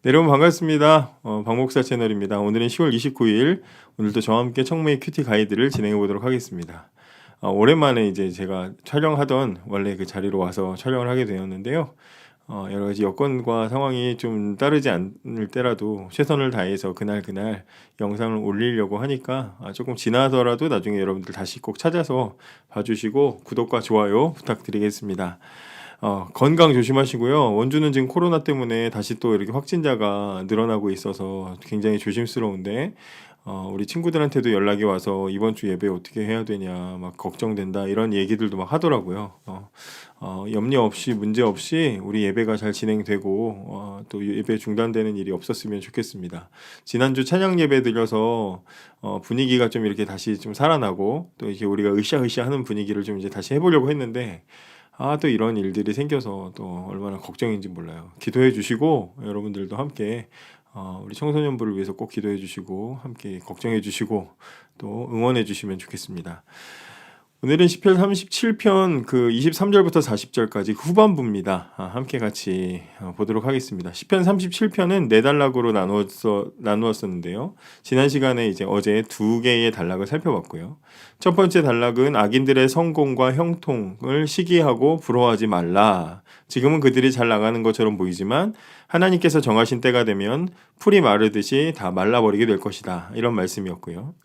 네, 여러분 반갑습니다. 박목사 채널입니다. 오늘은 10월 29일, 오늘도 저와 함께 청매의 큐티 가이드를 진행해 보도록 하겠습니다. 오랜만에 이제 제가 촬영하던 원래 그 자리로 와서 촬영을 하게 되었는데요. 여러 가지 여건과 상황이 좀 따르지 않을 때라도 최선을 다해서 그날 영상을 올리려고 하니까 조금 지나서라도 나중에 여러분들 다시 꼭 찾아서 봐주시고 구독과 좋아요 부탁드리겠습니다. 건강 조심하시고요. 원주는 지금 코로나 때문에 다시 또 이렇게 확진자가 늘어나고 있어서 굉장히 조심스러운데, 우리 친구들한테도 연락이 와서 이번 주 예배 어떻게 해야 되냐, 막 걱정된다, 이런 얘기들도 막 하더라고요. 염려 없이, 문제 없이 우리 예배가 잘 진행되고, 또 예배 중단되는 일이 없었으면 좋겠습니다. 지난주 찬양 예배 드려서, 분위기가 좀 이렇게 다시 좀 살아나고, 또 이렇게 우리가 으쌰으쌰 하는 분위기를 좀 이제 다시 해보려고 했는데, 또 이런 일들이 생겨서 또 얼마나 걱정인지 몰라요. 기도해 주시고, 여러분들도 함께 우리 청소년부를 위해서 꼭 기도해 주시고, 함께 걱정해 주시고, 또 응원해 주시면 좋겠습니다. 오늘은 시편 37편 그 23절부터 40절까지 후반부입니다. 함께 같이 보도록 하겠습니다. 시편 37편은 네 단락으로 나누었었는데요. 지난 시간에 이제 어제 두 개의 단락을 살펴봤고요. 첫 번째 단락은 악인들의 성공과 형통을 시기하고 부러워하지 말라. 지금은 그들이 잘 나가는 것처럼 보이지만 하나님께서 정하신 때가 되면 풀이 마르듯이 다 말라버리게 될 것이다. 이런 말씀이었고요.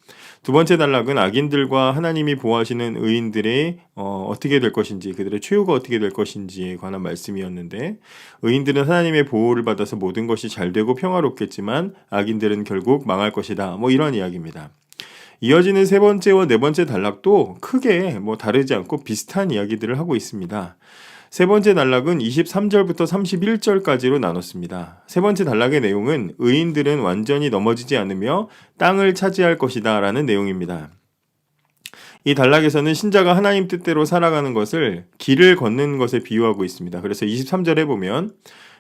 두 번째 단락은 악인들과 하나님이 보호하시는 의인들이 어떻게 될 것인지, 그들의 최후가 어떻게 될 것인지에 관한 말씀이었는데, 의인들은 하나님의 보호를 받아서 모든 것이 잘 되고 평화롭겠지만 악인들은 결국 망할 것이다. 뭐 이런 이야기입니다. 이어지는 세 번째와 네 번째 단락도 크게 다르지 않고 비슷한 이야기들을 하고 있습니다. 세 번째 단락은 23절부터 31절까지로 나눴습니다. 세 번째 단락의 내용은 의인들은 완전히 넘어지지 않으며 땅을 차지할 것이다 라는 내용입니다. 이 단락에서는 신자가 하나님 뜻대로 살아가는 것을 길을 걷는 것에 비유하고 있습니다. 그래서 23절에 보면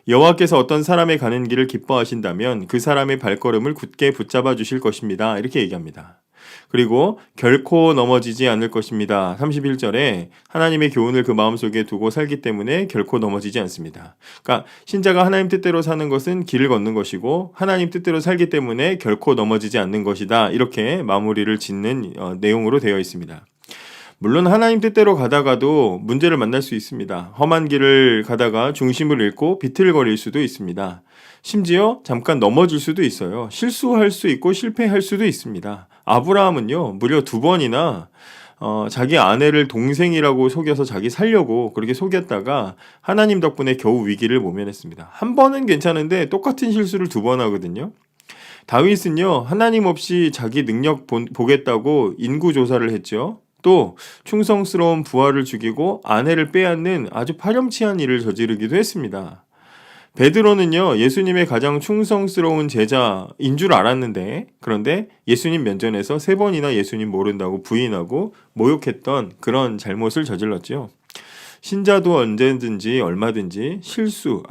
여호와께서 어떤 사람의 가는 길을 기뻐하신다면 그 사람의 발걸음을 굳게 붙잡아 주실 것입니다. 이렇게 얘기합니다. 그리고 결코 넘어지지 않을 것입니다. 31절에 하나님의 교훈을 그 마음속에 두고 살기 때문에 결코 넘어지지 않습니다. 그러니까 신자가 하나님 뜻대로 사는 것은 길을 걷는 것이고 하나님 뜻대로 살기 때문에 결코 넘어지지 않는 것이다. 이렇게 마무리를 짓는 내용으로 되어 있습니다. 물론 하나님 뜻대로 가다가도 문제를 만날 수 있습니다. 험한 길을 가다가 중심을 잃고 비틀거릴 수도 있습니다. 심지어 잠깐 넘어질 수도 있어요. 실수할 수 있고 실패할 수도 있습니다. 아브라함은요, 무려 2번이나 자기 아내를 동생이라고 속여서 자기 살려고 그렇게 속였다가 하나님 덕분에 겨우 위기를 모면했습니다. 한 번은 괜찮은데 똑같은 실수를 2번 하거든요. 다윗은요, 하나님 없이 자기 능력 보겠다고 인구조사를 했죠. 또 충성스러운 부하를 죽이고 아내를 빼앗는 아주 파렴치한 일을 저지르기도 했습니다. 베드로는요, 예수님의 가장 충성스러운 제자인 줄 알았는데, 그런데 예수님 면전에서 3번이나 예수님 모른다고 부인하고 모욕했던 그런 잘못을 저질렀죠. 신자도 언제든지 얼마든지 실수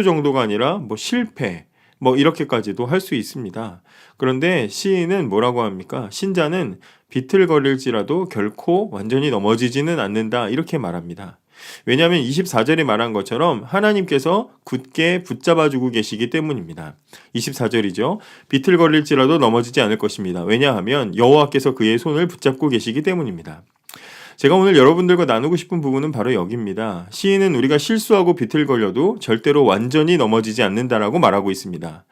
정도가 아니라 실패, 이렇게까지도 할 수 있습니다. 그런데 시인은 뭐라고 합니까? 신자는 비틀거릴지라도 결코 완전히 넘어지지는 않는다. 이렇게 말합니다. 왜냐하면 24절에 말한 것처럼 하나님께서 굳게 붙잡아주고 계시기 때문입니다. 24절이죠. 비틀거릴지라도 넘어지지 않을 것입니다. 왜냐하면 여호와께서 그의 손을 붙잡고 계시기 때문입니다. 제가 오늘 여러분들과 나누고 싶은 부분은 바로 여기입니다. 시인은 우리가 실수하고 비틀거려도 절대로 완전히 넘어지지 않는다라고 말하고 있습니다.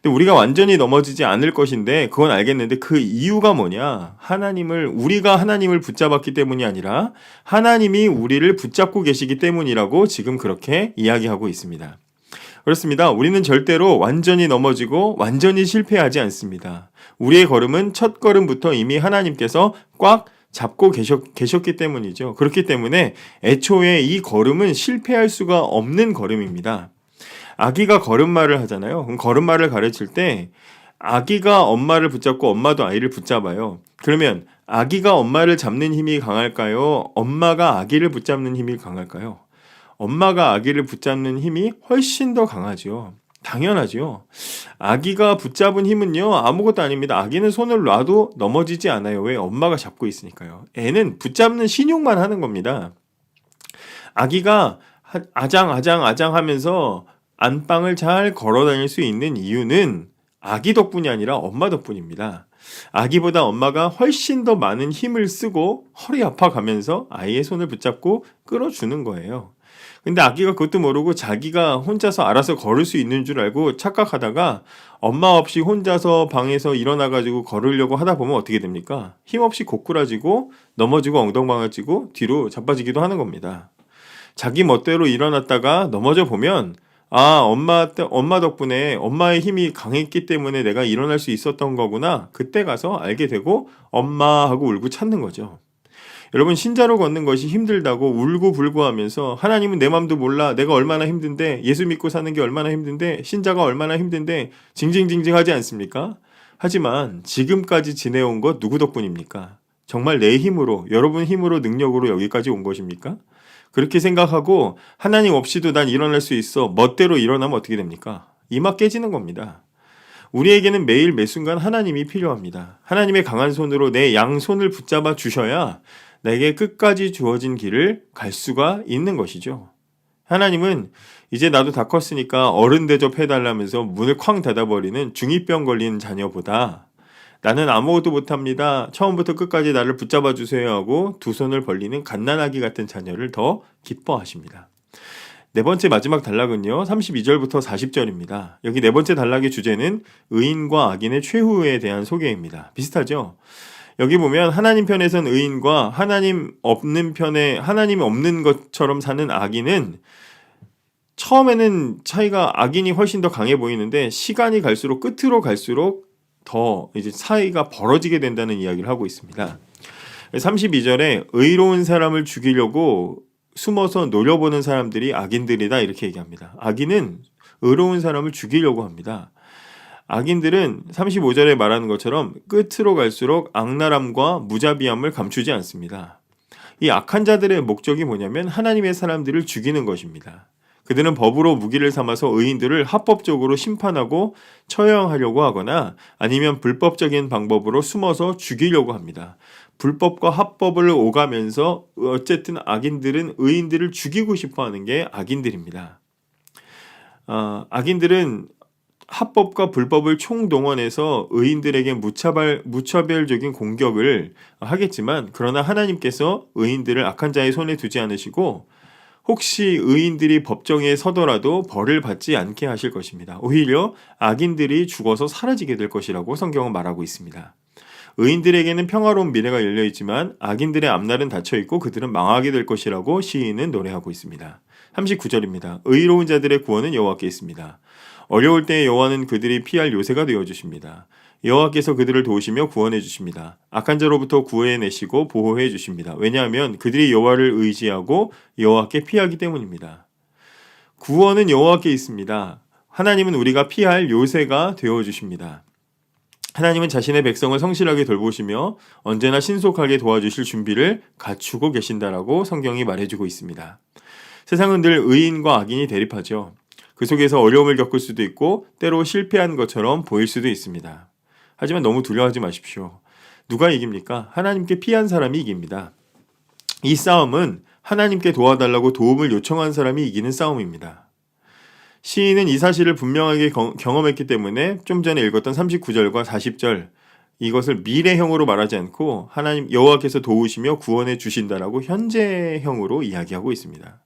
근데 우리가 완전히 넘어지지 않을 것인데 그건 알겠는데 그 이유가 뭐냐? 우리가 하나님을 붙잡았기 때문이 아니라 하나님이 우리를 붙잡고 계시기 때문이라고 지금 그렇게 이야기하고 있습니다. 그렇습니다. 우리는 절대로 완전히 넘어지고 완전히 실패하지 않습니다. 우리의 걸음은 첫 걸음부터 이미 하나님께서 꽉 잡고 계셨기 때문이죠. 그렇기 때문에 애초에 이 걸음은 실패할 수가 없는 걸음입니다. 아기가 걸음마를 하잖아요. 그럼 걸음마를 가르칠 때 아기가 엄마를 붙잡고 엄마도 아이를 붙잡아요. 그러면 아기가 엄마를 잡는 힘이 강할까요? 엄마가 아기를 붙잡는 힘이 강할까요? 엄마가 아기를 붙잡는 힘이 훨씬 더 강하죠. 당연하죠. 아기가 붙잡은 힘은요, 아무것도 아닙니다. 아기는 손을 놔도 넘어지지 않아요. 왜? 엄마가 잡고 있으니까요. 애는 붙잡는 신용만 하는 겁니다. 아기가 아장 하면서 안방을 잘 걸어 다닐 수 있는 이유는 아기 덕분이 아니라 엄마 덕분입니다. 아기보다 엄마가 훨씬 더 많은 힘을 쓰고 허리 아파가면서 아이의 손을 붙잡고 끌어주는 거예요. 근데 아기가 그것도 모르고 자기가 혼자서 알아서 걸을 수 있는 줄 알고 착각하다가 엄마 없이 혼자서 방에서 일어나가지고 걸으려고 하다 보면 어떻게 됩니까? 힘없이 고꾸라지고 넘어지고 엉덩방아지고 뒤로 자빠지기도 하는 겁니다. 자기 멋대로 일어났다가 넘어져 보면 엄마 덕분에 엄마의 힘이 강했기 때문에 내가 일어날 수 있었던 거구나. 그때 가서 알게 되고 엄마 하고 울고 찾는 거죠. 여러분 신자로 걷는 것이 힘들다고 울고 불고 하면서 하나님은 내 맘도 몰라. 내가 얼마나 힘든데 예수 믿고 사는 게 얼마나 힘든데 신자가 얼마나 힘든데 징징징징하지 않습니까? 하지만 지금까지 지내온 것 누구 덕분입니까? 정말 내 힘으로 여러분 힘으로 능력으로 여기까지 온 것입니까? 그렇게 생각하고 하나님 없이도 난 일어날 수 있어. 멋대로 일어나면 어떻게 됩니까? 이마 깨지는 겁니다. 우리에게는 매일 매순간 하나님이 필요합니다. 하나님의 강한 손으로 내 양손을 붙잡아 주셔야 내게 끝까지 주어진 길을 갈 수가 있는 것이죠. 하나님은 이제 나도 다 컸으니까 어른 대접해달라면서 문을 쾅 닫아버리는 중2병 걸린 자녀보다 나는 아무것도 못합니다. 처음부터 끝까지 나를 붙잡아 주세요 하고 두 손을 벌리는 갓난아기 같은 자녀를 더 기뻐하십니다. 네 번째 마지막 단락은요. 32절부터 40절입니다. 여기 네 번째 단락의 주제는 의인과 악인의 최후에 대한 소개입니다. 비슷하죠? 여기 보면 하나님 편에선 의인과 하나님 없는 편에 하나님이 없는 것처럼 사는 악인은 처음에는 차이가 악인이 훨씬 더 강해 보이는데 시간이 갈수록 끝으로 갈수록 더 이제 사이가 벌어지게 된다는 이야기를 하고 있습니다. 32절에 의로운 사람을 죽이려고 숨어서 노려보는 사람들이 악인들이다 이렇게 얘기합니다. 악인은 의로운 사람을 죽이려고 합니다. 악인들은 35절에 말하는 것처럼 끝으로 갈수록 악랄함과 무자비함을 감추지 않습니다. 이 악한 자들의 목적이 뭐냐면 하나님의 사람들을 죽이는 것입니다. 그들은 법으로 무기를 삼아서 의인들을 합법적으로 심판하고 처형하려고 하거나 아니면 불법적인 방법으로 숨어서 죽이려고 합니다. 불법과 합법을 오가면서 어쨌든 악인들은 의인들을 죽이고 싶어하는 게 악인들입니다. 악인들은 합법과 불법을 총동원해서 의인들에게 무차별적인 공격을 하겠지만 그러나 하나님께서 의인들을 악한 자의 손에 두지 않으시고 혹시 의인들이 법정에 서더라도 벌을 받지 않게 하실 것입니다. 오히려 악인들이 죽어서 사라지게 될 것이라고 성경은 말하고 있습니다. 의인들에게는 평화로운 미래가 열려있지만 악인들의 앞날은 닫혀있고 그들은 망하게 될 것이라고 시인은 노래하고 있습니다. 39절입니다. 의로운 자들의 구원은 여호와께 있습니다. 어려울 때 여호와는 그들이 피할 요새가 되어주십니다. 여호와께서 그들을 도우시며 구원해 주십니다. 악한 자로부터 구해내시고 보호해 주십니다. 왜냐하면 그들이 여호와를 의지하고 여호와께 피하기 때문입니다. 구원은 여호와께 있습니다. 하나님은 우리가 피할 요새가 되어주십니다. 하나님은 자신의 백성을 성실하게 돌보시며 언제나 신속하게 도와주실 준비를 갖추고 계신다라고 성경이 말해주고 있습니다. 세상은 늘 의인과 악인이 대립하죠. 그 속에서 어려움을 겪을 수도 있고 때로 실패한 것처럼 보일 수도 있습니다. 하지만 너무 두려워하지 마십시오. 누가 이깁니까? 하나님께 피한 사람이 이깁니다. 이 싸움은 하나님께 도와달라고 도움을 요청한 사람이 이기는 싸움입니다. 시인은 이 사실을 분명하게 경험했기 때문에 좀 전에 읽었던 39절과 40절 이것을 미래형으로 말하지 않고 하나님 여호와께서 도우시며 구원해 주신다라고 현재형으로 이야기하고 있습니다.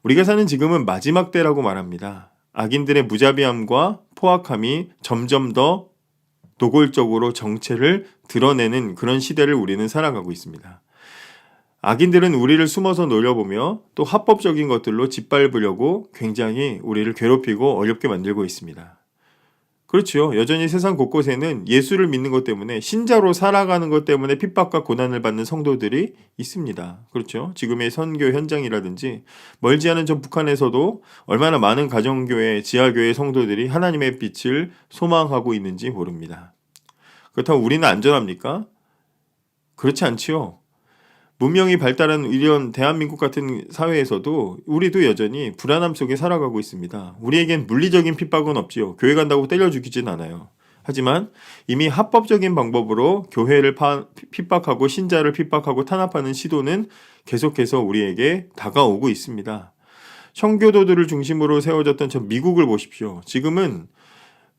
우리가 사는 지금은 마지막 때라고 말합니다. 악인들의 무자비함과 포악함이 점점 더 노골적으로 정체를 드러내는 그런 시대를 우리는 살아가고 있습니다. 악인들은 우리를 숨어서 노려보며 또 합법적인 것들로 짓밟으려고 굉장히 우리를 괴롭히고 어렵게 만들고 있습니다. 그렇죠. 여전히 세상 곳곳에는 예수를 믿는 것 때문에 신자로 살아가는 것 때문에 핍박과 고난을 받는 성도들이 있습니다. 그렇죠. 지금의 선교 현장이라든지 멀지 않은 전 북한에서도 얼마나 많은 가정교회, 지하교회 성도들이 하나님의 빛을 소망하고 있는지 모릅니다. 그렇다고 우리는 안전합니까? 그렇지 않지요. 문명이 발달한 이런 대한민국 같은 사회에서도 우리도 여전히 불안함 속에 살아가고 있습니다. 우리에겐 물리적인 핍박은 없지요. 교회 간다고 때려 죽이진 않아요. 하지만 이미 합법적인 방법으로 교회를 핍박하고 신자를 핍박하고 탄압하는 시도는 계속해서 우리에게 다가오고 있습니다. 청교도들을 중심으로 세워졌던 저 미국을 보십시오. 지금은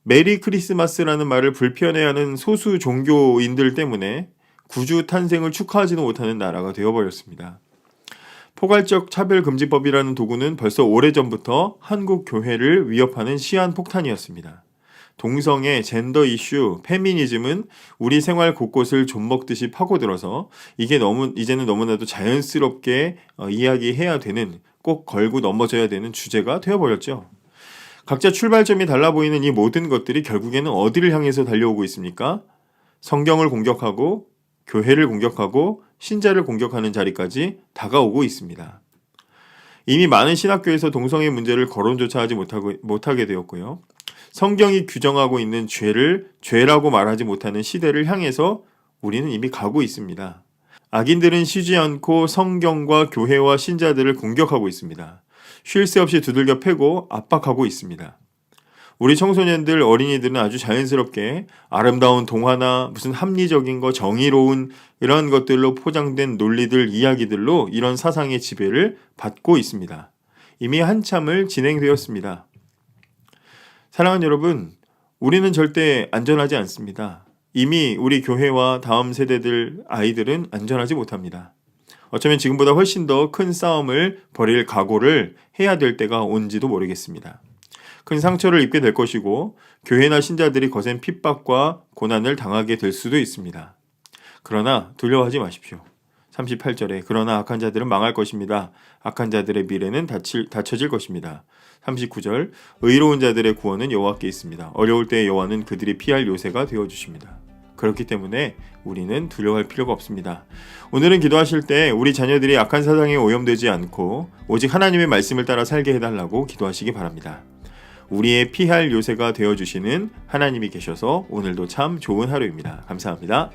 메리 크리스마스라는 말을 불편해하는 소수 종교인들 때문에 구주 탄생을 축하하지도 못하는 나라가 되어버렸습니다. 포괄적 차별금지법이라는 도구는 벌써 오래전부터 한국 교회를 위협하는 시한폭탄이었습니다. 동성애, 젠더 이슈, 페미니즘은 우리 생활 곳곳을 좀먹듯이 파고들어서 이제는 너무나도 자연스럽게 이야기해야 되는, 꼭 걸고 넘어져야 되는 주제가 되어버렸죠. 각자 출발점이 달라 보이는 이 모든 것들이 결국에는 어디를 향해서 달려오고 있습니까? 성경을 공격하고 교회를 공격하고 신자를 공격하는 자리까지 다가오고 있습니다. 이미 많은 신학교에서 동성애 문제를 거론조차 하지 못하게 되었고요. 성경이 규정하고 있는 죄를 죄라고 말하지 못하는 시대를 향해서 우리는 이미 가고 있습니다. 악인들은 쉬지 않고 성경과 교회와 신자들을 공격하고 있습니다. 쉴 새 없이 두들겨 패고 압박하고 있습니다. 우리 청소년들, 어린이들은 아주 자연스럽게 아름다운 동화나 무슨 합리적인 거, 정의로운 이런 것들로 포장된 논리들, 이야기들로 이런 사상의 지배를 받고 있습니다. 이미 한참을 진행되었습니다. 사랑하는 여러분, 우리는 절대 안전하지 않습니다. 이미 우리 교회와 다음 세대들 아이들은 안전하지 못합니다. 어쩌면 지금보다 훨씬 더 큰 싸움을 벌일 각오를 해야 될 때가 온지도 모르겠습니다. 큰 상처를 입게 될 것이고 교회나 신자들이 거센 핍박과 고난을 당하게 될 수도 있습니다. 그러나 두려워하지 마십시오. 38절에 그러나 악한 자들은 망할 것입니다. 악한 자들의 미래는 닫혀질 것입니다. 39절 의로운 자들의 구원은 여호와께 있습니다. 어려울 때 여호와는 그들이 피할 요새가 되어주십니다. 그렇기 때문에 우리는 두려워할 필요가 없습니다. 오늘은 기도하실 때 우리 자녀들이 악한 사상에 오염되지 않고 오직 하나님의 말씀을 따라 살게 해달라고 기도하시기 바랍니다. 우리의 피할 요새가 되어주시는 하나님이 계셔서 오늘도 참 좋은 하루입니다. 감사합니다.